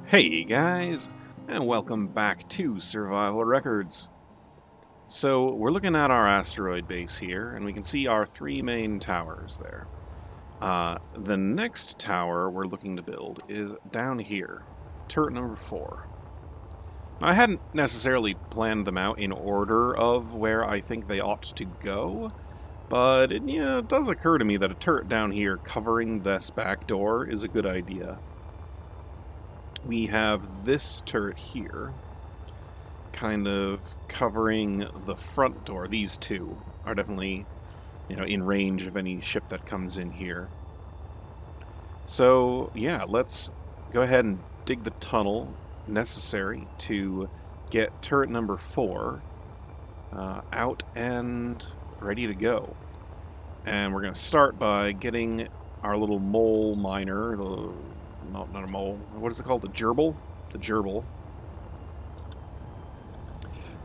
Hey guys, and welcome back to Survival Records. So we're looking at our asteroid base here, and we can see our three main towers there. The next tower we're looking to build is down here, turret number 4. I hadn't necessarily planned them out in order of where I think they ought to go, but it does occur to me that a turret down here covering this back door is a good idea. We have this turret here, kind of covering the front door. These two are definitely, in range of any ship that comes in here. So, yeah, let's go ahead and dig the tunnel necessary to get turret number 4 out and ready to go. And we're going to start by getting our little mole miner, not a mole, what is it called? The gerbil? The gerbil.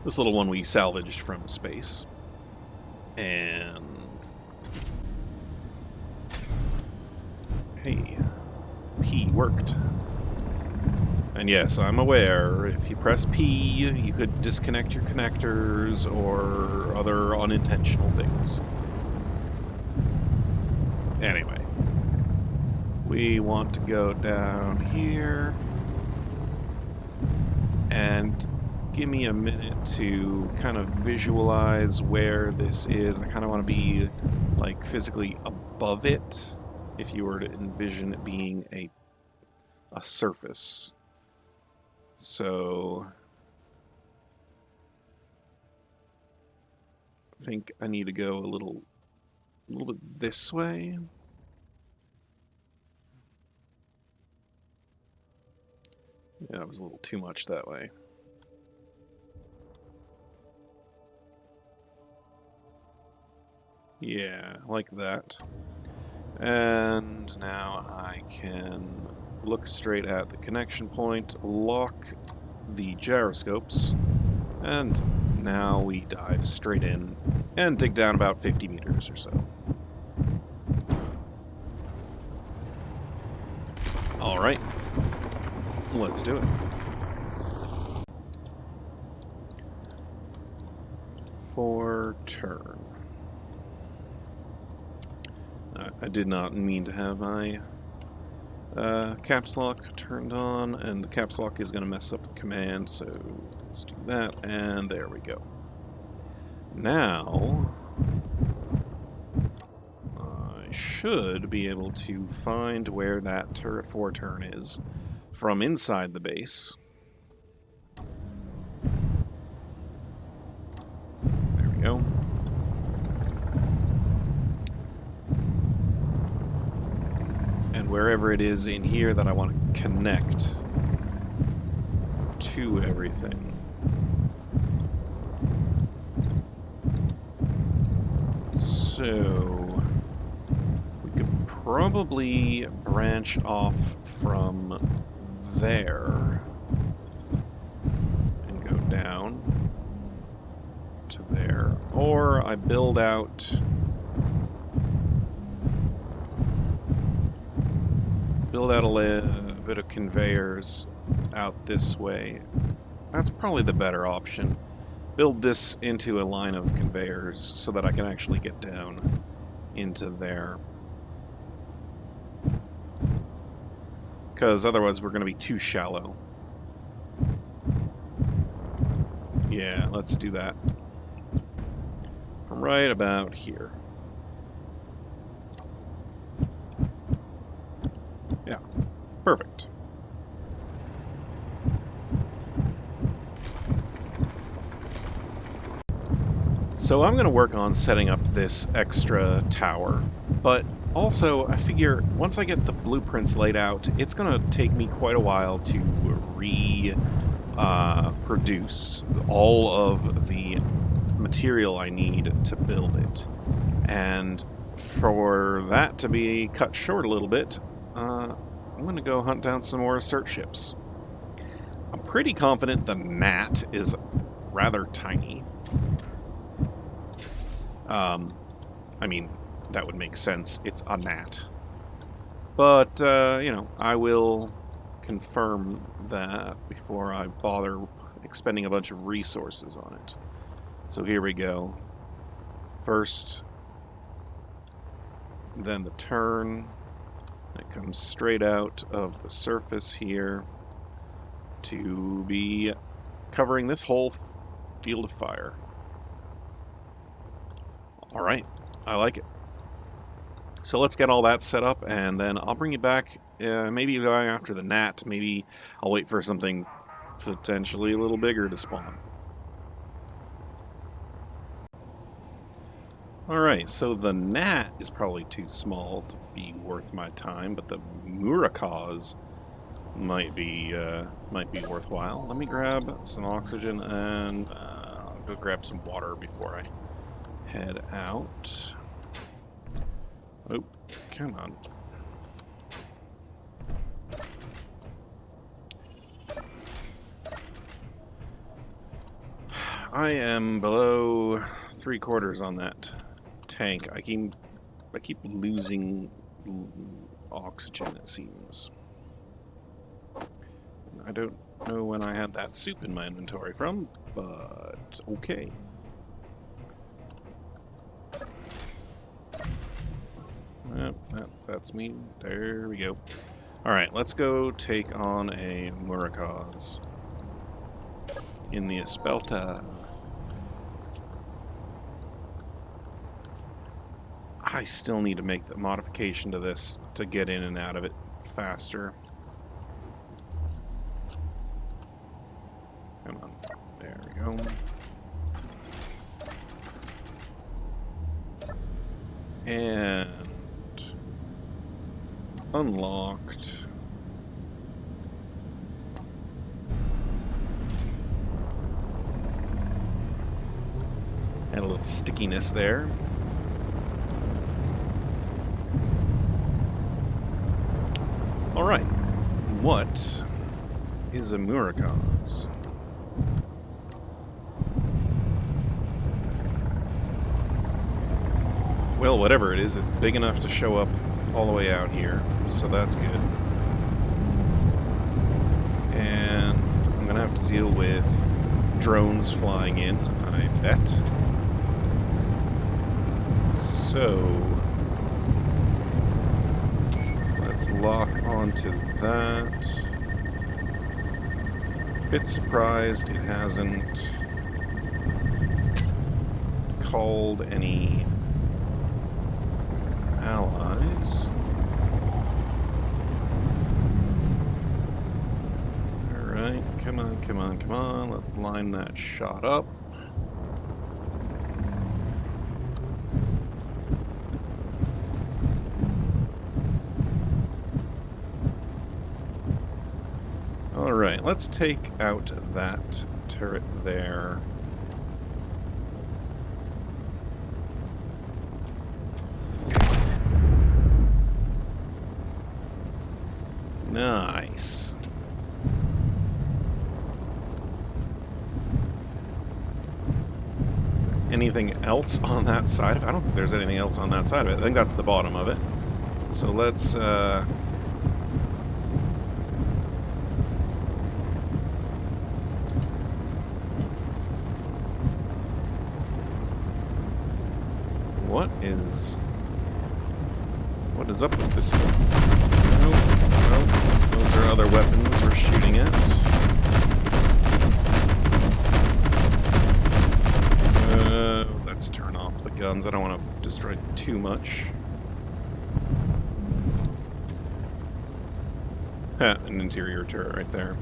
This little one we salvaged from space. And... hey, P worked. And yes, I'm aware, if you press P, you could disconnect your connectors or other unintentional things. Anyway. We want to go down here. And give me a minute to kind of visualize where this is. I kind of want to be, like, physically above it, if you were to envision it being a surface. So I think I need to go a little bit this way. Yeah, it was a little too much that way. Yeah, like that. And now I can look straight at the connection point, lock the gyroscopes, and now we dive straight in and dig down about 50 meters or so. Alright, let's do it. For turn. I did not mean to have my caps lock turned on, and the caps lock is going to mess up the command, so let's do that, and there we go. Now, I should be able to find where that turret 4 turn is from inside the base. There we go. And wherever it is in here that I want to connect to everything. So we could probably branch off from there and go down to there. Or I build out a bit of conveyors out this way. That's probably the better option. Build this into a line of conveyors so that I can actually get down into there. Because otherwise we're going to be too shallow. Yeah, let's do that. From right about here. Yeah, perfect. So I'm going to work on setting up this extra tower, but also I figure once I get the blueprints laid out, it's going to take me quite a while to produce all of the material I need to build it. And for that to be cut short a little bit, I'm going to go hunt down some more search ships. I'm pretty confident the Gnat is rather tiny. I mean, that would make sense. It's a gnat. But, I will confirm that before I bother expending a bunch of resources on it. So here we go. First, then the turn. It comes straight out of the surface here to be covering this whole field of fire. Alright, I like it. So let's get all that set up, and then I'll bring you back, maybe going after the gnat. Maybe I'll wait for something potentially a little bigger to spawn. Alright, so the gnat is probably too small to be worth my time, but the Murakaz might be worthwhile. Let me grab some oxygen, and I'll go grab some water before I head out. Oh, come on. I am below 3/4 on that tank. I keep losing oxygen, it seems. I don't know when I had that soup in my inventory from, but okay. Yep, that's me. There we go. Alright, let's go take on a Murakaz in the Espelta. I still need to make the modification to this to get in and out of it faster. Come on. There we go. And unlocked. Had a little stickiness there. Alright, what is a Murakaz? Well, whatever it is, it's big enough to show up all the way out here, so that's good. And I'm gonna have to deal with drones flying in, I bet. So let's lock onto that. Bit surprised it hasn't called any allies. Alright, come on, come on, come on. Let's line that shot up. Alright, let's take out that turret there. Nice. Is there anything else on that side of it? I don't think there's anything else on that side of it. I think that's the bottom of it. So let's what is up with this thing? Well, those are other weapons we're shooting at. Let's turn off the guns. I don't want to destroy too much. An interior turret right there.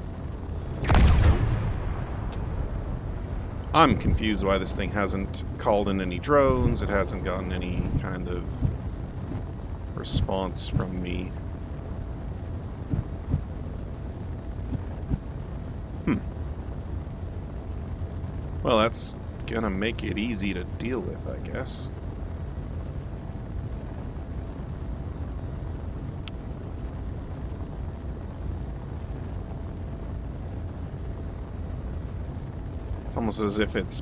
I'm confused why this thing hasn't called in any drones. It hasn't gotten any kind of response from me. Well, that's gonna make it easy to deal with, I guess. It's almost as if its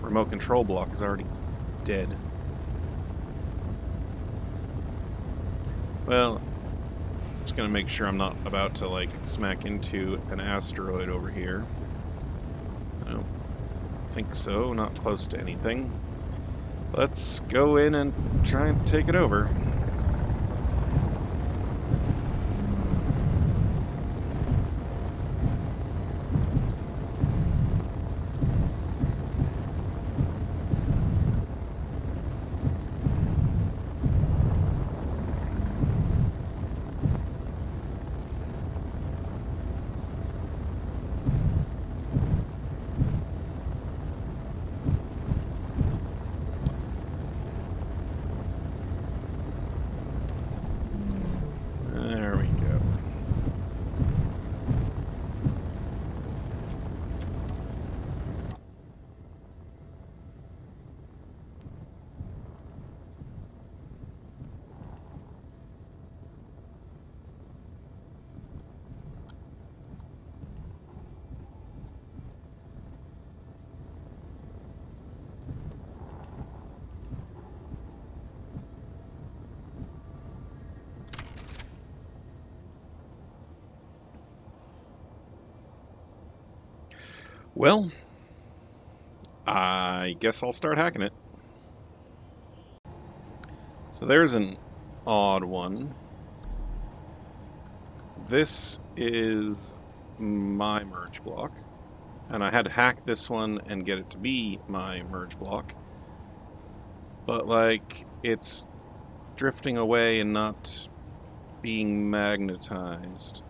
remote control block is already dead. Well, Just gonna make sure I'm not about to, like, smack into an asteroid over here. I don't think so, not close to anything. Let's go in and try and take it over. There we go. Well, I guess I'll start hacking it. So there's an odd one. This is my merge block, and I had to hack this one and get it to be my merge block. But, like, it's drifting away and not being magnetized.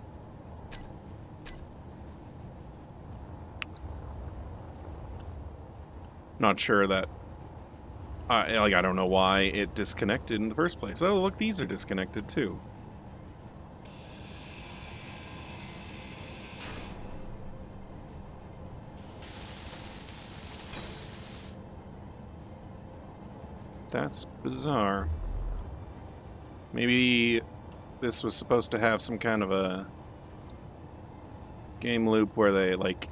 Not sure that... I don't know why it disconnected in the first place. Oh, look, these are disconnected too. That's bizarre. Maybe this was supposed to have some kind of a game loop where they, like,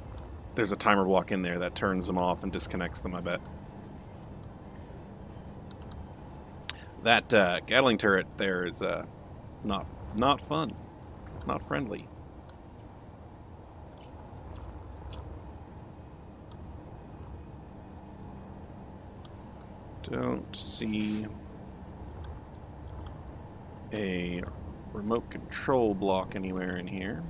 there's a timer block in there that turns them off and disconnects them, I bet. That Gatling turret there is not fun, not friendly. Don't see a remote control block anywhere in here.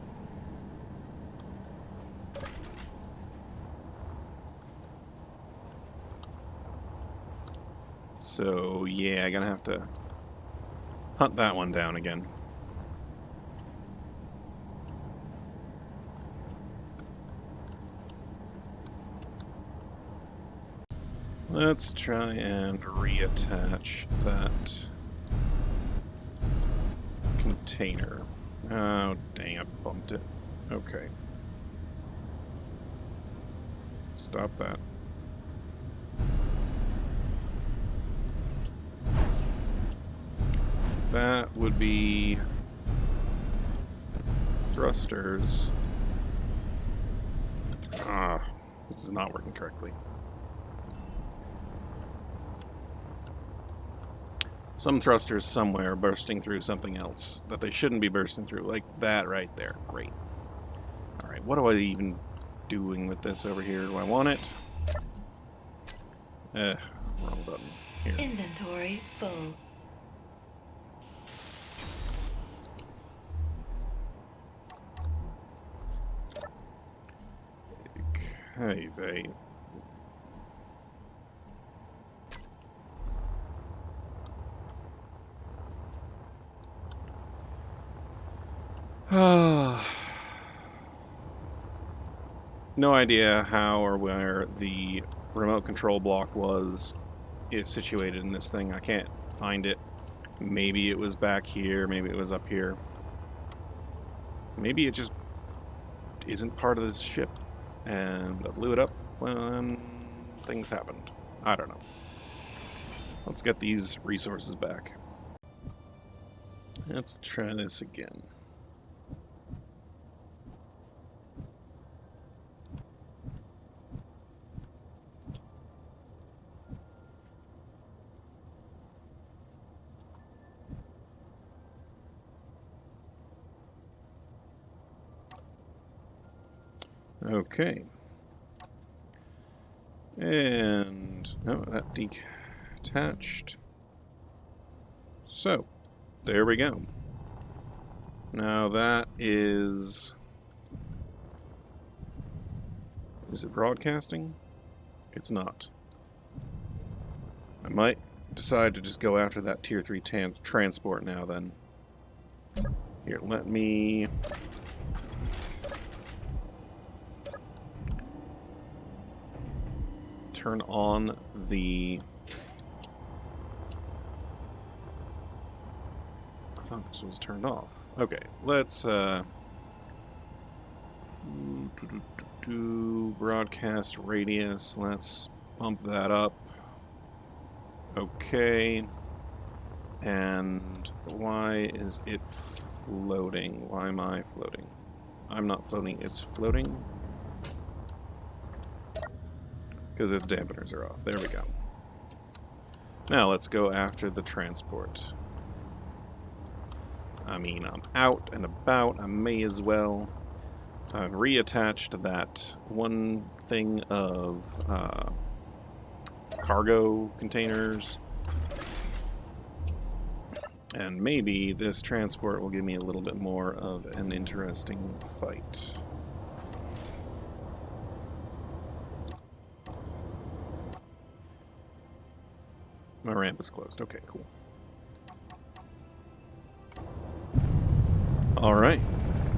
So, yeah, I'm gonna have to hunt that one down again. Let's try and reattach that container. Oh, dang, I bumped it. Okay. Stop that. That would be thrusters. Ah, this is not working correctly. Some thrusters somewhere bursting through something else that they shouldn't be bursting through, like that right there. Great. Alright, what am I even doing with this over here? Do I want it? Wrong button. Here. Inventory full. Hey, they. No idea how or where the remote control block is situated in this thing. I can't find it. Maybe it was back here, maybe it was up here. Maybe it just isn't part of this ship, and I blew it up when things happened. I don't know. Let's get these resources back. Let's try this again. Okay. And, oh, that detached. So, there we go. Now that is it broadcasting? It's not. I might decide to just go after that Tier 3 transport now then. Here, let me... turn on the... I thought this was turned off. Okay, let's broadcast radius. Let's bump that up. Okay. And why is it floating? Why am I floating? I'm not floating, it's floating. Because its dampeners are off. There we go. Now let's go after the transport. I mean, I'm out and about. I may as well. I've reattached that one thing of cargo containers. And maybe this transport will give me a little bit more of an interesting fight. My ramp is closed. Okay, cool. Alright,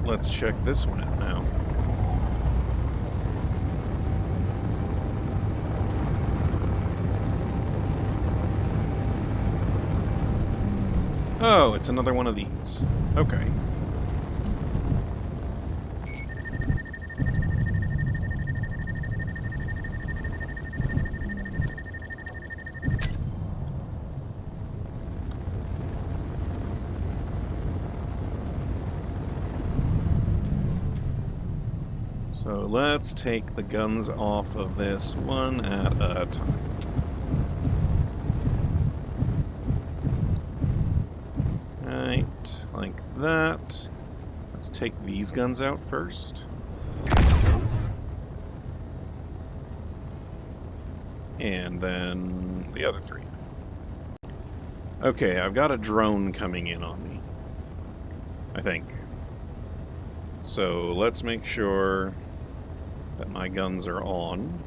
let's check this one out now. Oh, it's another one of these. Okay. So let's take the guns off of this one at a time. Right, like that. Let's take these guns out first. And then the other three. Okay, I've got a drone coming in on me, I think. So let's make sure that my guns are on.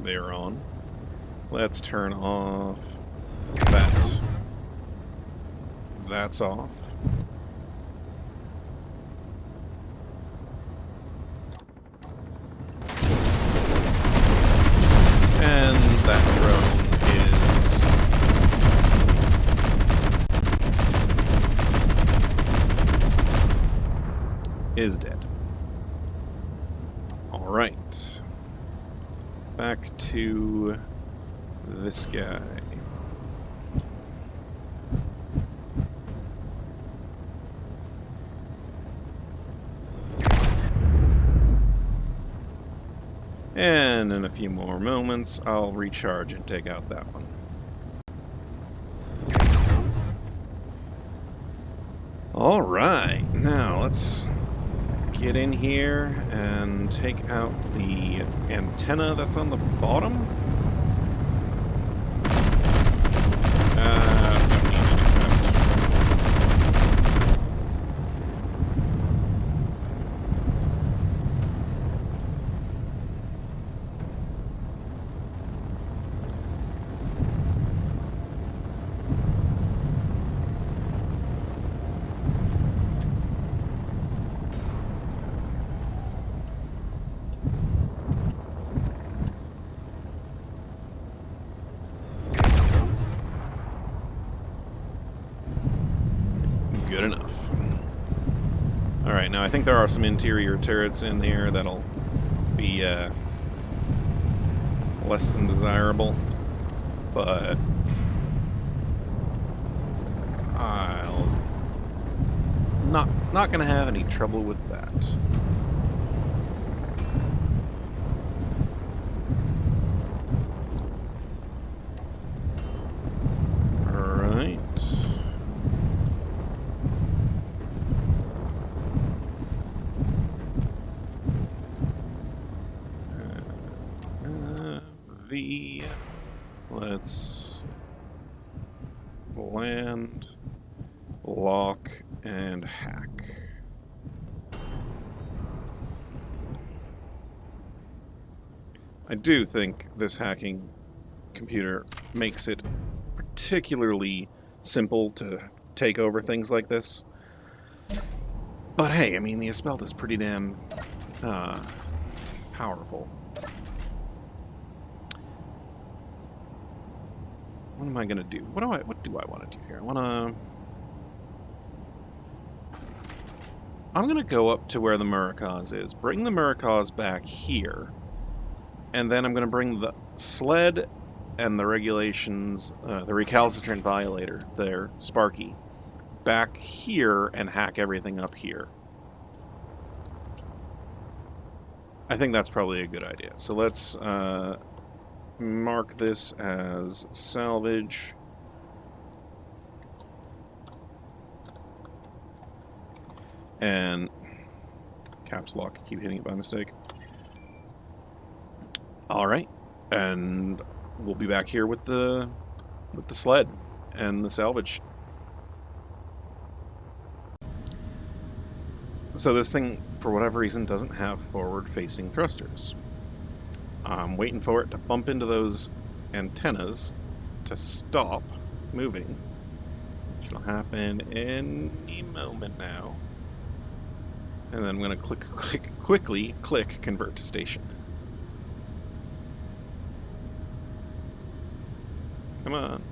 They're on. Let's turn off that. That's off. And that drone is dead. All right. Back to this guy. And in a few more moments, I'll recharge and take out that one. All right, now let's get in here and take out the antenna that's on the bottom. Good enough. Alright, now I think there are some interior turrets in here that'll be less than desirable, but I'll not gonna have any trouble with that. V. Let's land, lock, and hack. I do think this hacking computer makes it particularly simple to take over things like this. But hey, I mean, the Espelta is pretty damn powerful. What am I gonna do? What do I want to do here? I'm gonna go up to where the Murakaz is, bring the Murakaz back here, and then I'm gonna bring the sled and the regulations, the recalcitrant violator, there, Sparky, back here and hack everything up here. I think that's probably a good idea. So let's mark this as salvage. And caps lock, keep hitting it by mistake. Alright. And we'll be back here with the sled and the salvage. So this thing, for whatever reason, doesn't have forward-facing thrusters. I'm waiting for it to bump into those antennas to stop moving, which will happen any moment now. And then I'm going to quickly click convert to station. Come on.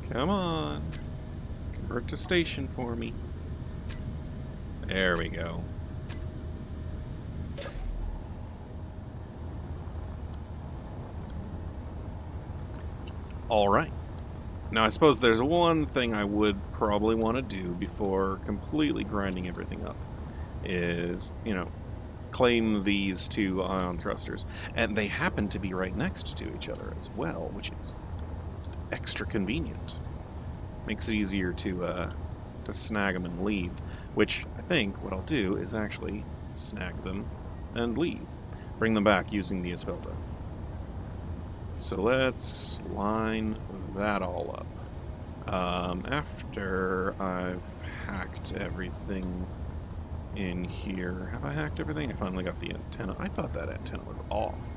Come on. Convert to station for me. There we go. Alright. Now I suppose there's one thing I would probably want to do before completely grinding everything up. Is, you know, claim these two ion thrusters. And they happen to be right next to each other as well, which is extra convenient. Makes it easier to snag them and leave. Which I think what I'll do is actually snag them and leave. Bring them back using the Espelta. So let's line that all up. After I've hacked everything in here. Have I hacked everything? I finally got the antenna. I thought that antenna was off.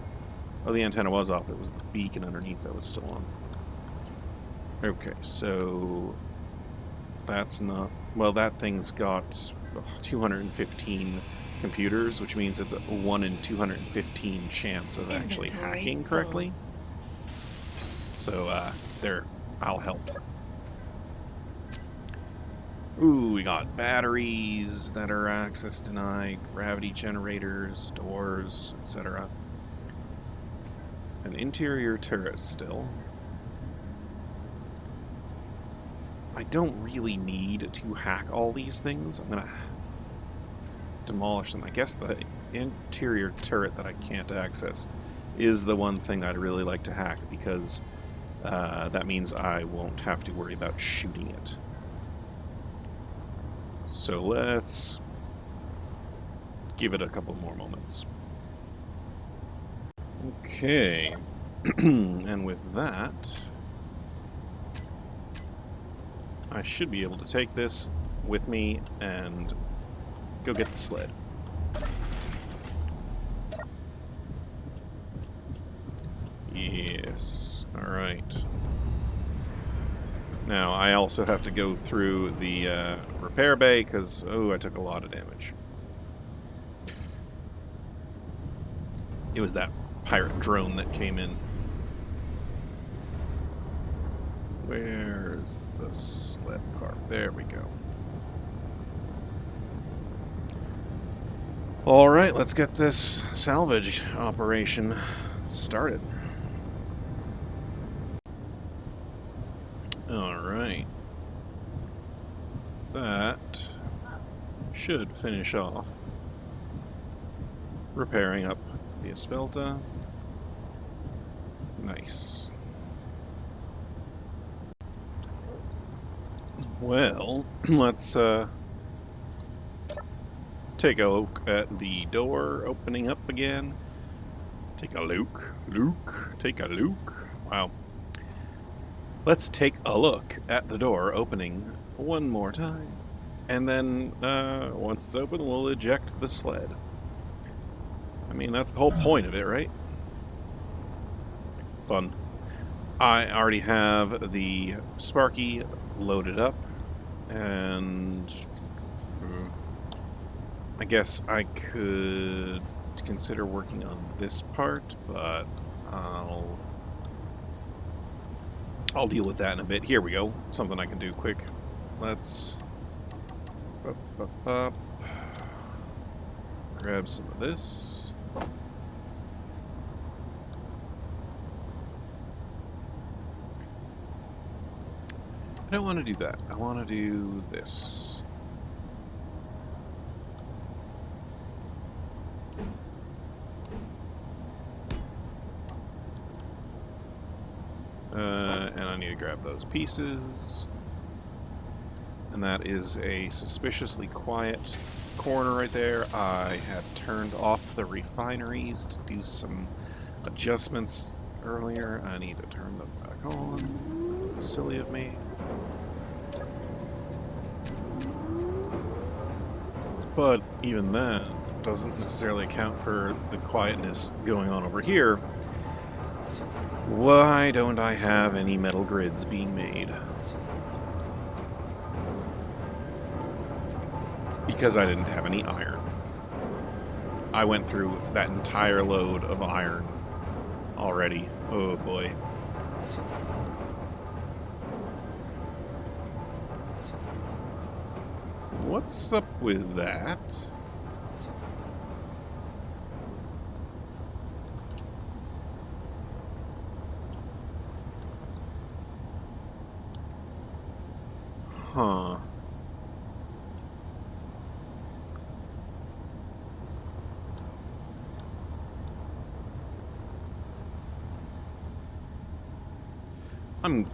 Oh, the antenna was off. It was the beacon underneath that was still on. Okay, so that's not... Well, that thing's got 215 computers, which means it's a 1 in 215 chance of actually hacking correctly. So, there, I'll help. Ooh, we got batteries that are access denied, gravity generators, doors, etc. An interior turret still. I don't really need to hack all these things. I'm gonna demolish them. I guess the interior turret that I can't access is the one thing I'd really like to hack, because that means I won't have to worry about shooting it. So let's give it a couple more moments. Okay, and with that, I should be able to take this with me and go get the sled. Yes, alright. Now, I also have to go through the repair bay, because, oh, I took a lot of damage. It was that pirate drone that came in. Where's the sled park? There we go. Alright, let's get this salvage operation started. Alright. That should finish off repairing up the Espelta. Nice. Well, let's take a look at the door opening up again. Take a look. Take a look. Wow. Let's take a look at the door opening one more time. And then, once it's open, we'll eject the sled. I mean, that's the whole point of it, right? Fun. I already have the Sparky loaded up, and I guess I could consider working on this part, but I'll deal with that in a bit. Here we go. Something I can do quick. Let's grab some of this. I don't want to do that. I want to do this. And I need to grab those pieces. And that is a suspiciously quiet corner right there. I have turned off the refineries to do some adjustments earlier. I need to turn them back on. That's silly of me. But even that doesn't necessarily account for the quietness going on over here. Why don't I have any metal grids being made? Because I didn't have any iron. I went through that entire load of iron already. Oh boy. What's up with that? Huh. I'm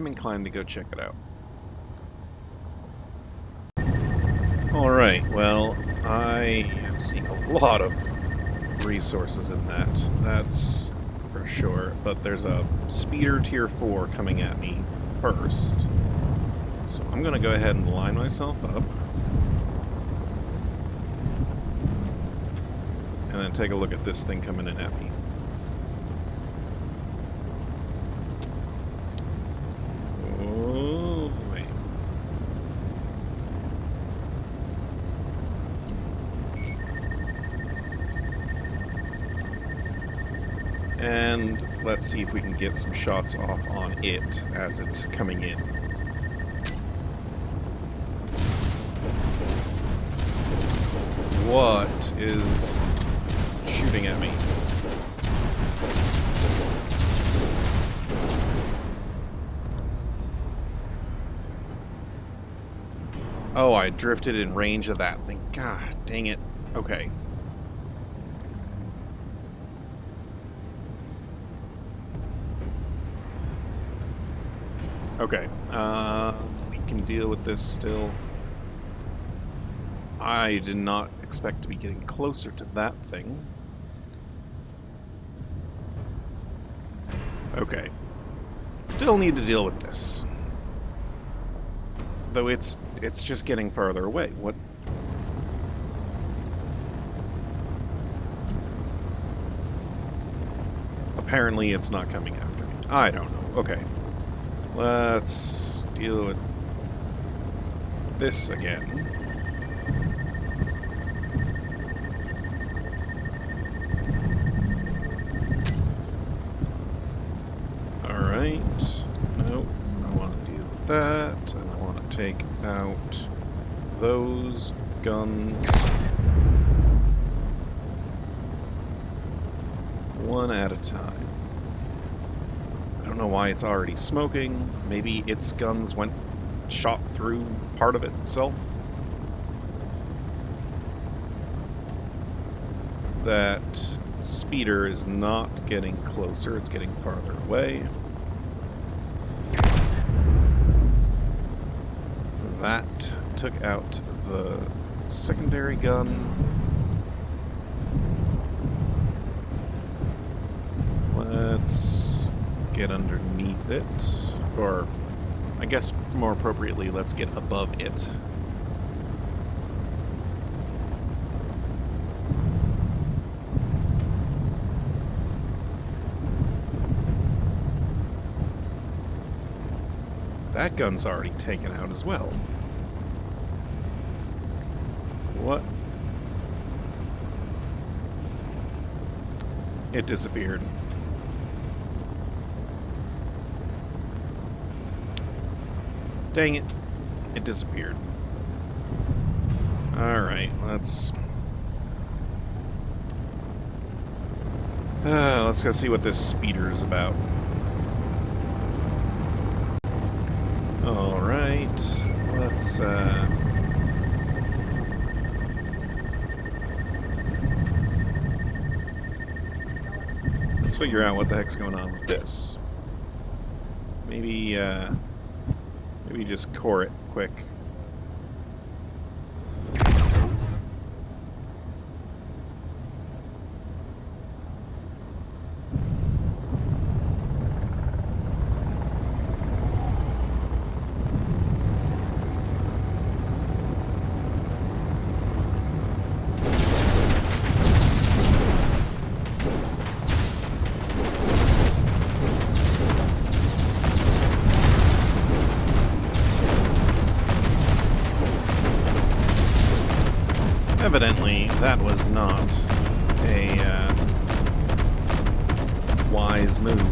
inclined to go check it out. Alright, well, I am seeing a lot of resources in that. That's for sure. But there's a speeder tier 4 coming at me first. So I'm going to go ahead and line myself up. And then take a look at this thing coming in at me. Oh, wait. And let's see if we can get some shots off on it as it's coming in. What is shooting at me? Oh, I drifted in range of that thing. God dang it. Okay. Okay. We can deal with this still. I did not expect to be getting closer to that thing. Okay. Still need to deal with this. Though it's just getting farther away. What? Apparently it's not coming after me. I don't know. Okay. Let's deal with this again. Alright. Nope. I want to deal with that. And I want to take out those guns one at a time. I don't know why it's already smoking. Maybe its guns shot through part of it itself. That speeder is not getting closer, it's getting farther away. That took out the secondary gun. Let's get underneath it, or I guess more appropriately, let's get above it. That gun's already taken out as well. What? It disappeared. Dang it. It disappeared. Alright, let's go see what this speeder is about. Alright, let's figure out what the heck's going on with this. Maybe just core it quick. Evidently, that was not a wise move.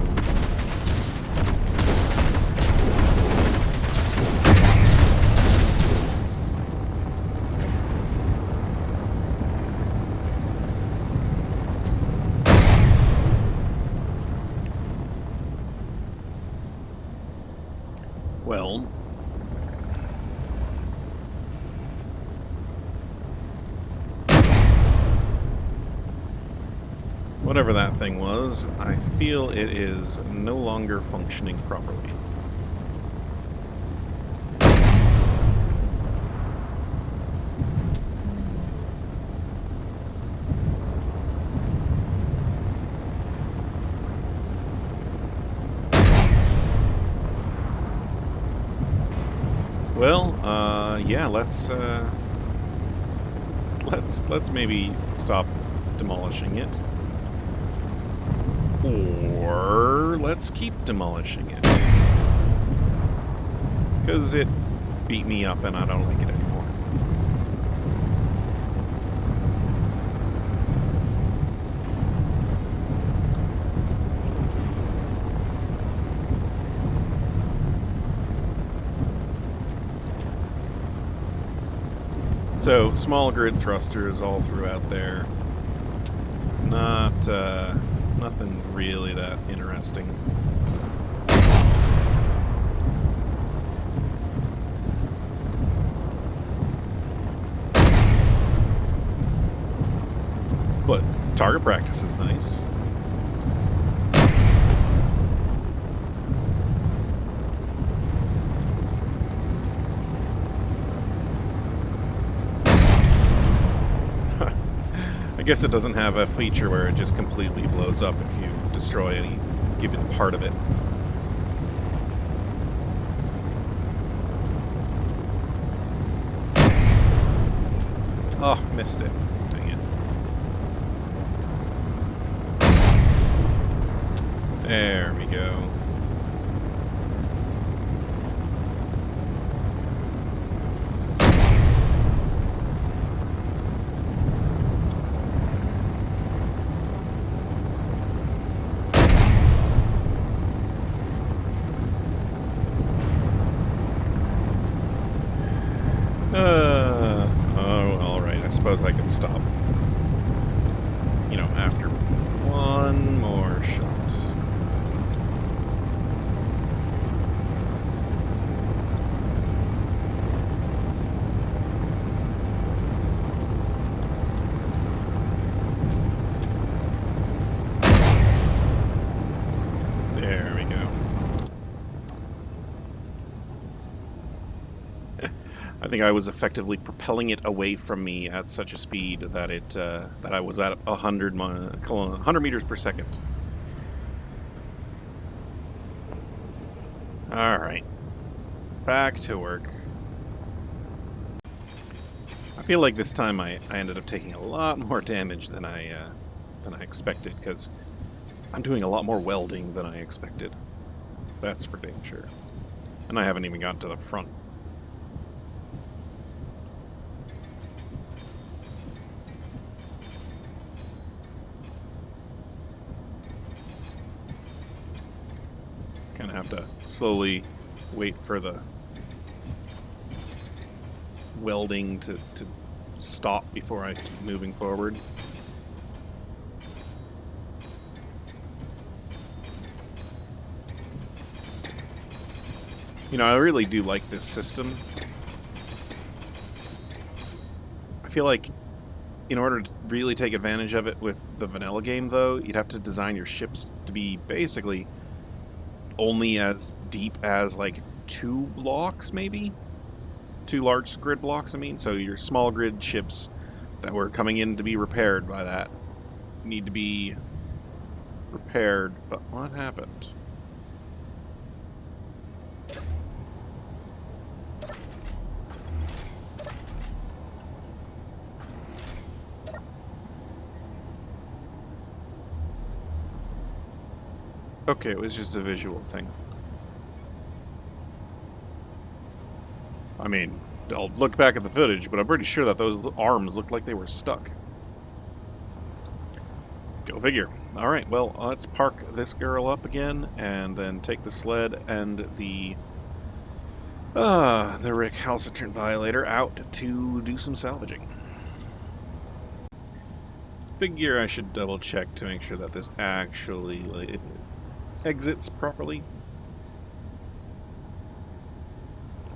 Well, whatever that thing was, I feel it is no longer functioning properly. Well, yeah, let's maybe stop demolishing it. Or let's keep demolishing it. Because it beat me up and I don't like it anymore. So, small grid thrusters all throughout there. Nothing really that interesting. But target practice is nice. I guess it doesn't have a feature where it just completely blows up if you destroy any given part of it. Oh, missed it. Dang it. There we go. Oh, alright, I suppose I could stop. You know, after one more shot. There we go. I think I was effectively propelling it away from me at such a speed that that I was at 100 meters per second. All right, back to work. I feel like this time I ended up taking a lot more damage than I expected, because I'm doing a lot more welding than I expected. That's for dang sure. And I haven't even gotten to the front. Kind of have to slowly wait for the welding to stop before I keep moving forward. You know, I really do like this system. I feel like in order to really take advantage of it with the vanilla game, though, you'd have to design your ships to be basically only as deep as, like, 2 blocks, maybe? 2 large grid blocks, I mean. So your small grid ships that were coming in to be repaired by that need to be repaired. But what happened? Okay, it was just a visual thing. I mean, I'll look back at the footage, but I'm pretty sure that those arms looked like they were stuck. Go figure. Alright, well, let's park this girl up again, and then take the sled and the recalcitrant violator out to do some salvaging. Figure I should double check to make sure that this actually exits properly.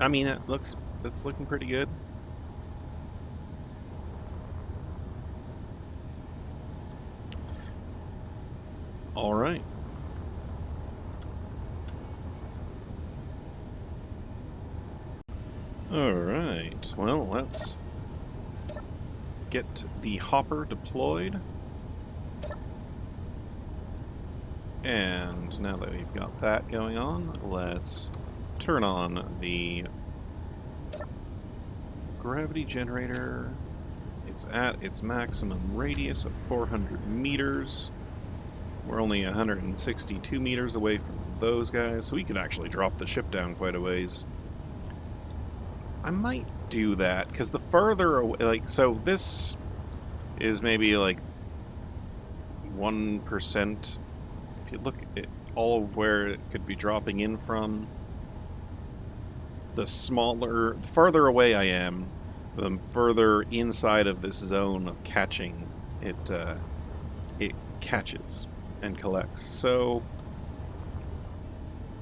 I mean, that's looking pretty good. All right. All right. Well, let's get the hopper deployed. And now that we've got that going on, let's turn on the gravity generator. It's at its maximum radius of 400 meters. We're only 162 meters away from those guys, so we could actually drop the ship down quite a ways. I might do that, because the further away, like, so this is maybe like 1%. If you look at all of where it could be dropping in from, the farther away I am, the further inside of this zone of catching it catches and collects. So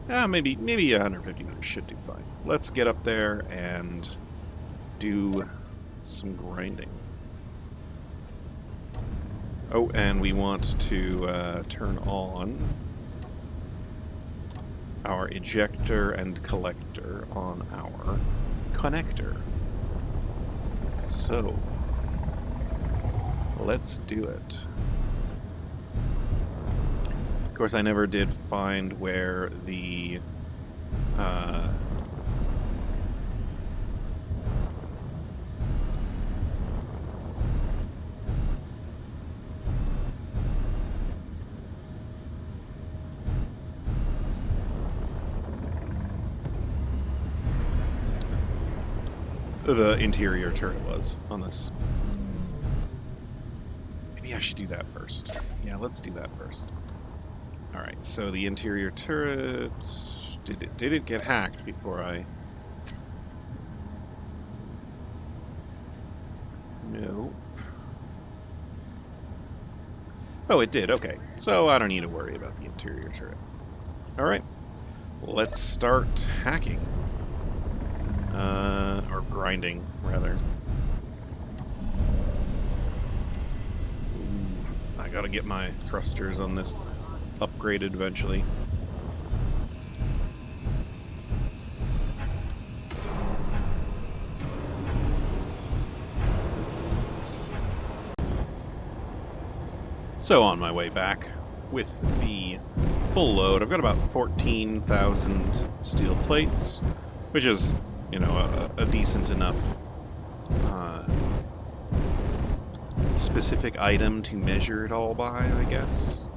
maybe 150 meters should do fine. Let's get up there and do some grinding. Oh, and we want to turn on our ejector and collector on our connector. So, let's do it. Of course, I never did find where the interior turret was on this. Maybe I should do that first. Yeah, let's do that first. Alright, so the interior turret... Did it get hacked before I... No. Oh, it did, okay. So I don't need to worry about the interior turret. Alright, let's start hacking. Or grinding, rather. Ooh, I gotta get my thrusters on this upgraded eventually. So on my way back with the full load, I've got about 14,000 steel plates, which is, you know, a decent enough specific item to measure it all by, I guess.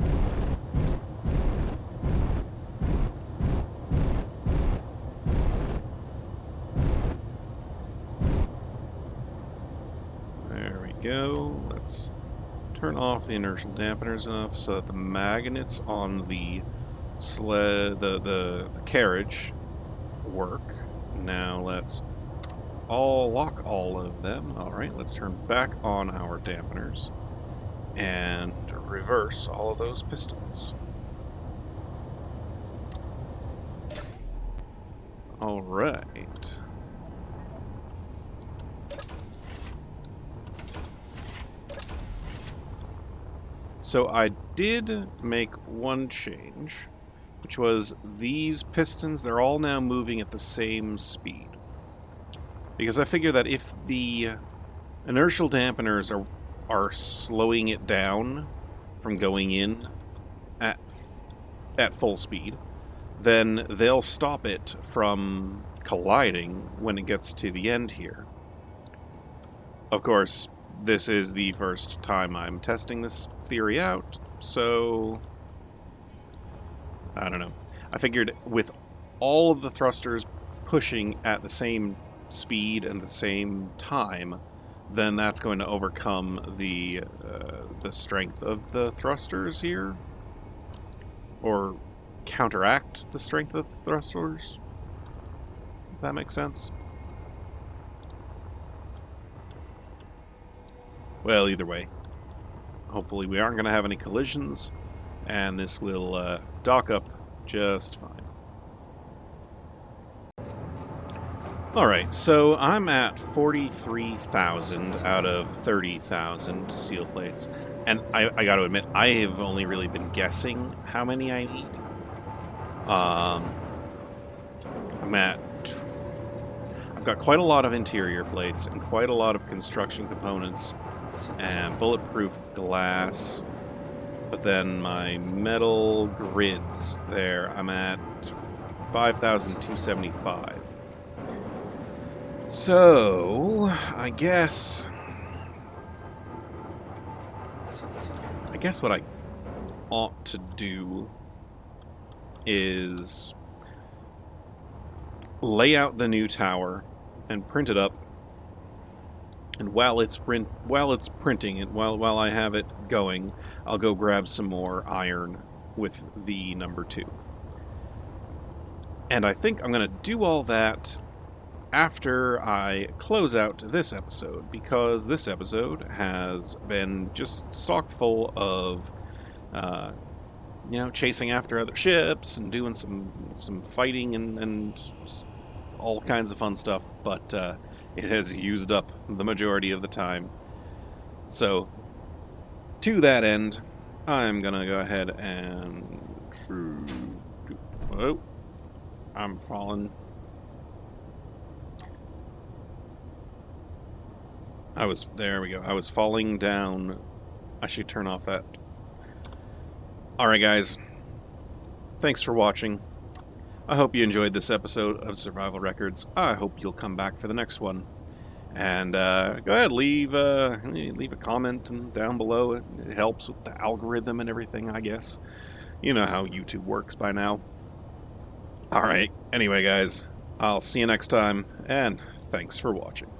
There we go. Let's turn off the inertial dampeners enough so that the magnets on the sled, the carriage work. Now let's lock all of them. All right, let's turn back on our dampeners and reverse all of those pistons. All right. So I did make one change, which was these pistons, they're all now moving at the same speed. Because I figure that if the inertial dampeners are slowing it down from going in at full speed, then they'll stop it from colliding when it gets to the end here. Of course, this is the first time I'm testing this theory out, so I don't know. I figured with all of the thrusters pushing at the same speed and the same time, then that's going to overcome the strength of the thrusters here, or counteract the strength of the thrusters, if that makes sense. Well, either way, hopefully we aren't going to have any collisions, and this will dock up just fine. Alright, so I'm at 43,000 out of 30,000 steel plates, and I gotta admit, I have only really been guessing how many I need. I've got quite a lot of interior plates and quite a lot of construction components and bulletproof glass, but then my metal grids there, I'm at 5,275. So, I guess what I ought to do is lay out the new tower and print it up. And while it's printing it, while I have it going, I'll go grab some more iron with the number 2. And I think I'm going to do all that after I close out this episode, because this episode has been just stock full of, chasing after other ships and doing some fighting and all kinds of fun stuff, but it has used up the majority of the time. So, to that end, I'm gonna go ahead and... Oh, I'm falling. There we go. I was falling down. I should turn off that. Alright guys, thanks for watching. I hope you enjoyed this episode of Survival Records. I hope you'll come back for the next one. And go ahead, leave a comment down below. It helps with the algorithm and everything, I guess. You know how YouTube works by now. Alright, anyway guys, I'll see you next time, and thanks for watching.